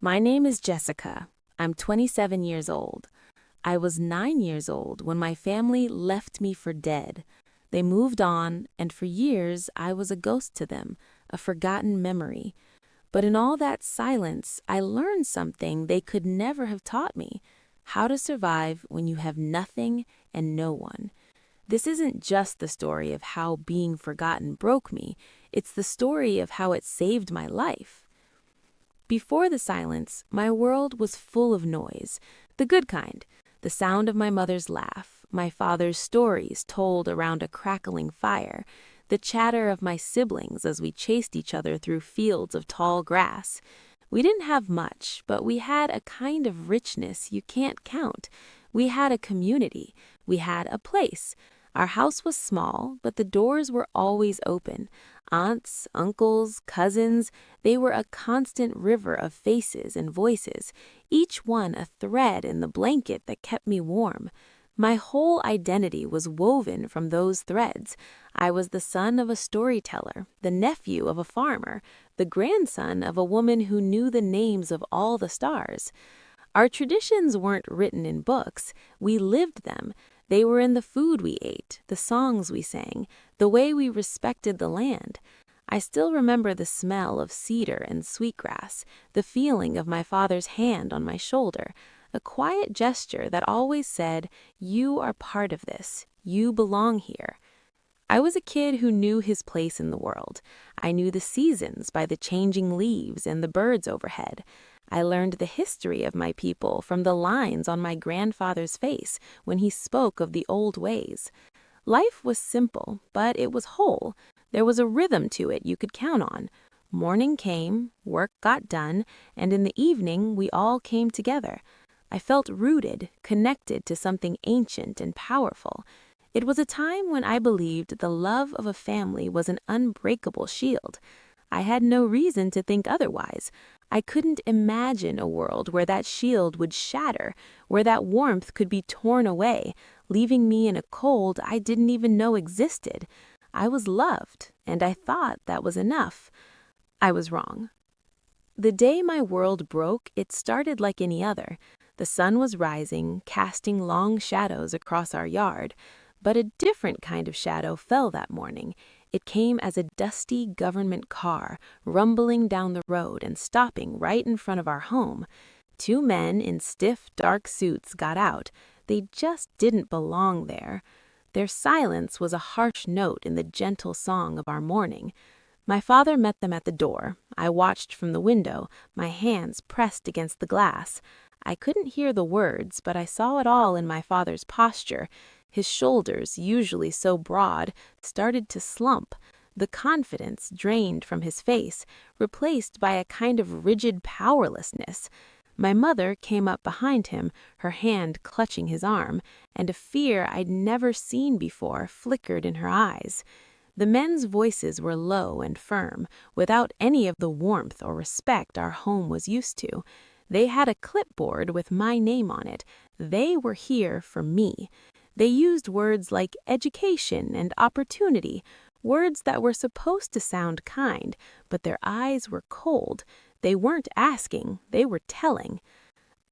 My name is Jessica. I'm 27 years old. I was 9 years old when my family left me for dead. They moved on, and for years I was a ghost to them, a forgotten memory. But in all that silence, I learned something they could never have taught me: how to survive when you have nothing and no one. This isn't just the story of how being forgotten broke me, it's the story of how it saved my life. Before the silence, my world was full of noise, the good kind: the sound of my mother's laugh, my father's stories told around a crackling fire, the chatter of my siblings as we chased each other through fields of tall grass. We didn't have much, but we had a kind of richness you can't count. We had a community. We had a place. Our house was small, but the doors were always open. Aunts, uncles, cousins, they were a constant river of faces and voices, each one a thread in the blanket that kept me warm. My whole identity was woven from those threads. I was the son of a storyteller, the nephew of a farmer, the grandson of a woman who knew the names of all the stars. Our traditions weren't written in books, we lived them. They were in the food we ate, the songs we sang, the way we respected the land. I still remember the smell of cedar and sweetgrass, the feeling of my father's hand on my shoulder, a quiet gesture that always said, "You are part of this. You belong here." I was a kid who knew his place in the world. I knew the seasons by the changing leaves and the birds overhead. I learned the history of my people from the lines on my grandfather's face when he spoke of the old ways. Life was simple, but it was whole. There was a rhythm to it you could count on. Morning came, work got done, and in the evening we all came together. I felt rooted, connected to something ancient and powerful. It was a time when I believed the love of a family was an unbreakable shield. I had no reason to think otherwise. I couldn't imagine a world where that shield would shatter, where that warmth could be torn away, leaving me in a cold I didn't even know existed. I was loved, and I thought that was enough. I was wrong. The day my world broke, it started like any other. The sun was rising, casting long shadows across our yard. But a different kind of shadow fell that morning. It came as a dusty government car, rumbling down the road and stopping right in front of our home. Two men in stiff, dark suits got out. They just didn't belong there. Their silence was a harsh note in the gentle song of our morning. My father met them at the door. I watched from the window, my hands pressed against the glass. I couldn't hear the words, but I saw it all in my father's posture. His shoulders, usually so broad, started to slump. The confidence drained from his face, replaced by a kind of rigid powerlessness. My mother came up behind him, her hand clutching his arm, and a fear I'd never seen before flickered in her eyes. The men's voices were low and firm, without any of the warmth or respect our home was used to. They had a clipboard with my name on it. They were here for me. They used words like education and opportunity, words that were supposed to sound kind, but their eyes were cold. They weren't asking, they were telling.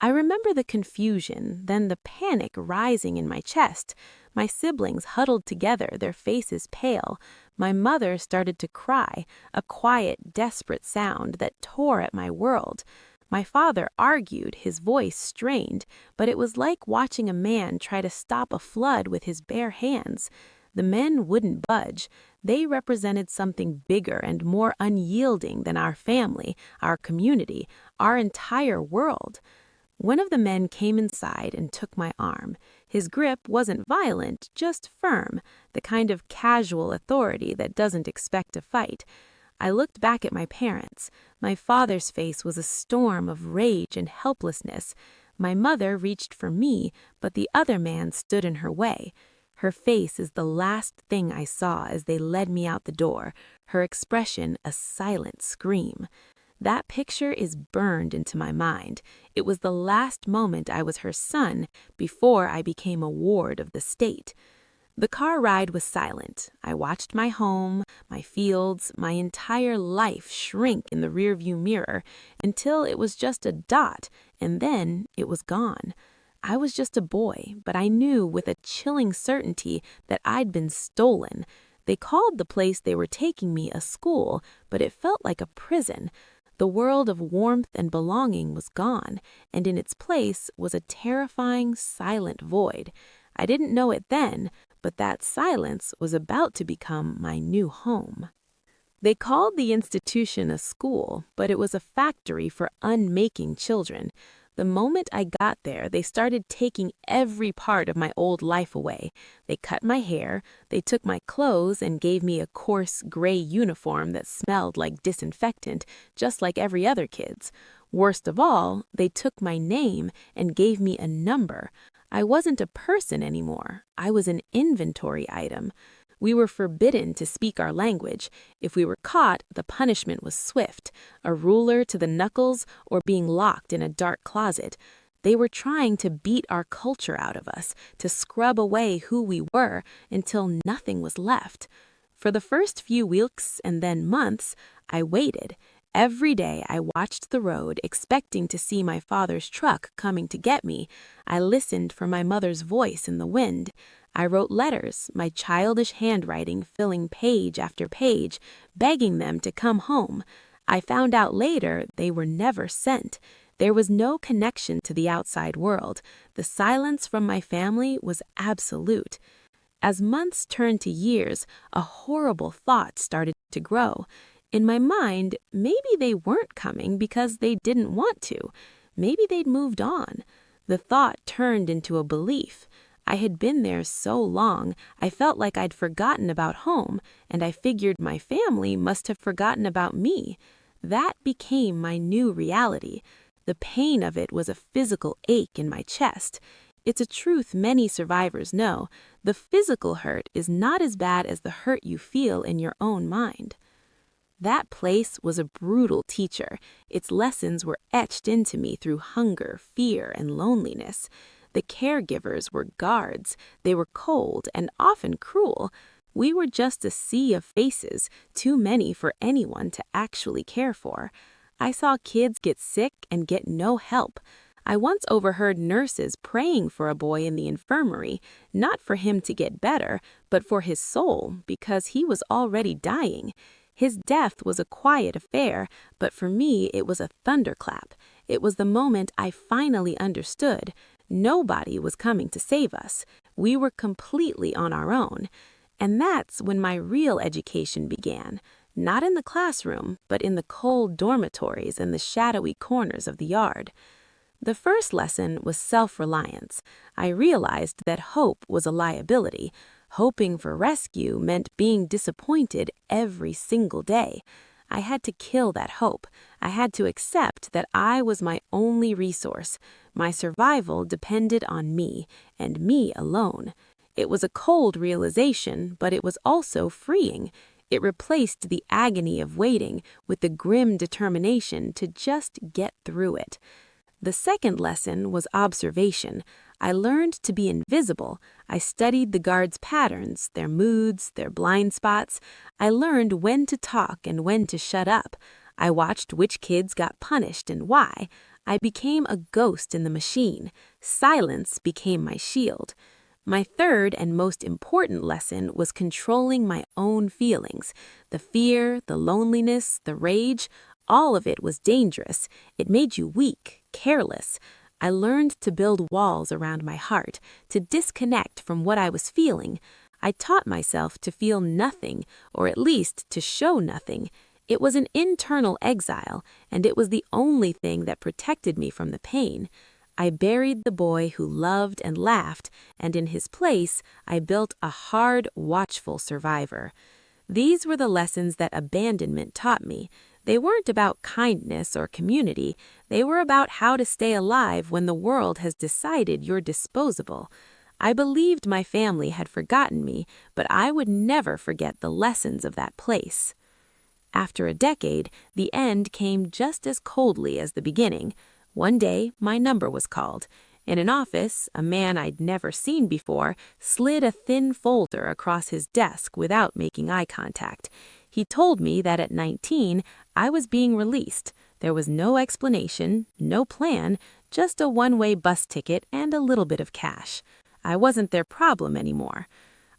I remember the confusion, then the panic rising in my chest. My siblings huddled together, their faces pale. My mother started to cry, a quiet, desperate sound that tore at my world. My father argued, his voice strained, but it was like watching a man try to stop a flood with his bare hands. The men wouldn't budge. They represented something bigger and more unyielding than our family, our community, our entire world. One of the men came inside and took my arm. His grip wasn't violent, just firm, the kind of casual authority that doesn't expect a fight. I looked back at my parents. My father's face was a storm of rage and helplessness. My mother reached for me, but the other man stood in her way. Her face is the last thing I saw as they led me out the door, her expression a silent scream. That picture is burned into my mind. It was the last moment I was her son before I became a ward of the state. The car ride was silent. I watched my home, my fields, my entire life shrink in the rearview mirror until it was just a dot, and then it was gone. I was just a boy, but I knew with a chilling certainty that I'd been stolen. They called the place they were taking me a school, but it felt like a prison. The world of warmth and belonging was gone, and in its place was a terrifying, silent void. I didn't know it then, but that silence was about to become my new home. They called the institution a school, but it was a factory for unmaking children. The moment I got there, they started taking every part of my old life away. They cut my hair, they took my clothes and gave me a coarse gray uniform that smelled like disinfectant, just like every other kid's. Worst of all, they took my name and gave me a number. I wasn't a person anymore. I was an inventory item. We were forbidden to speak our language. If we were caught, the punishment was swift, a ruler to the knuckles or being locked in a dark closet. They were trying to beat our culture out of us, to scrub away who we were until nothing was left. For the first few weeks and then months, I waited. Every day I watched the road, expecting to see my father's truck coming to get me. I listened for my mother's voice in the wind. I wrote letters, my childish handwriting filling page after page, begging them to come home. I found out later they were never sent. There was no connection to the outside world. The silence from my family was absolute. As months turned to years, a horrible thought started to grow. In my mind, maybe they weren't coming because they didn't want to. Maybe they'd moved on. The thought turned into a belief. I had been there so long, I felt like I'd forgotten about home, and I figured my family must have forgotten about me. That became my new reality. The pain of it was a physical ache in my chest. It's a truth many survivors know. The physical hurt is not as bad as the hurt you feel in your own mind. That place was a brutal teacher. Its lessons were etched into me through hunger, fear, and loneliness. The caregivers were guards. They were cold and often cruel. We were just a sea of faces, too many for anyone to actually care for. I saw kids get sick and get no help. I once overheard nurses praying for a boy in the infirmary, not for him to get better, but for his soul, because he was already dying. His death was a quiet affair, but for me it was a thunderclap. It was the moment I finally understood. Nobody was coming to save us. We were completely on our own. And that's when my real education began. Not in the classroom, but in the cold dormitories and the shadowy corners of the yard. The first lesson was self-reliance. I realized that hope was a liability. Hoping for rescue meant being disappointed every single day. I had to kill that hope. I had to accept that I was my only resource. My survival depended on me, and me alone. It was a cold realization, but it was also freeing. It replaced the agony of waiting with the grim determination to just get through it. The second lesson was observation. I learned to be invisible. I studied the guards' patterns, their moods, their blind spots. I learned when to talk and when to shut up. I watched which kids got punished and why. I became a ghost in the machine. Silence became my shield. My third and most important lesson was controlling my own feelings. The fear, the loneliness, the rage, all of it was dangerous. It made you weak, careless. I learned to build walls around my heart, to disconnect from what I was feeling. I taught myself to feel nothing, or at least to show nothing. It was an internal exile, and it was the only thing that protected me from the pain. I buried the boy who loved and laughed, and in his place, I built a hard, watchful survivor. These were the lessons that abandonment taught me. They weren't about kindness or community. They were about how to stay alive when the world has decided you're disposable. I believed my family had forgotten me, but I would never forget the lessons of that place. After a decade, the end came just as coldly as the beginning. One day, my number was called. In an office, a man I'd never seen before slid a thin folder across his desk without making eye contact. He told me that at 19, I was being released. There was no explanation, no plan, just a one-way bus ticket and a little bit of cash. I wasn't their problem anymore.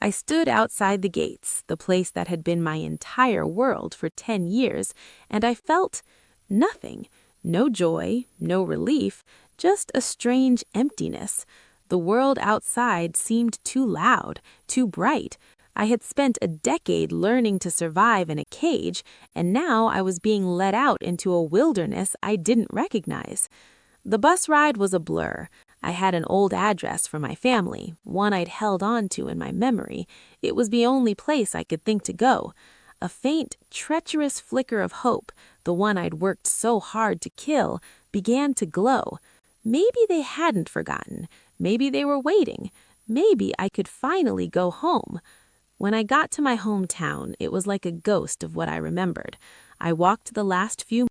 I stood outside the gates, the place that had been my entire world for 10 years, and I felt nothing. No joy, no relief, just a strange emptiness. The world outside seemed too loud, too bright. I had spent a decade learning to survive in a cage, and now I was being let out into a wilderness I didn't recognize. The bus ride was a blur. I had an old address for my family, one I'd held on to in my memory. It was the only place I could think to go. A faint, treacherous flicker of hope, the one I'd worked so hard to kill, began to glow. Maybe they hadn't forgotten. Maybe they were waiting. Maybe I could finally go home. When I got to my hometown, it was like a ghost of what I remembered. I walked the last few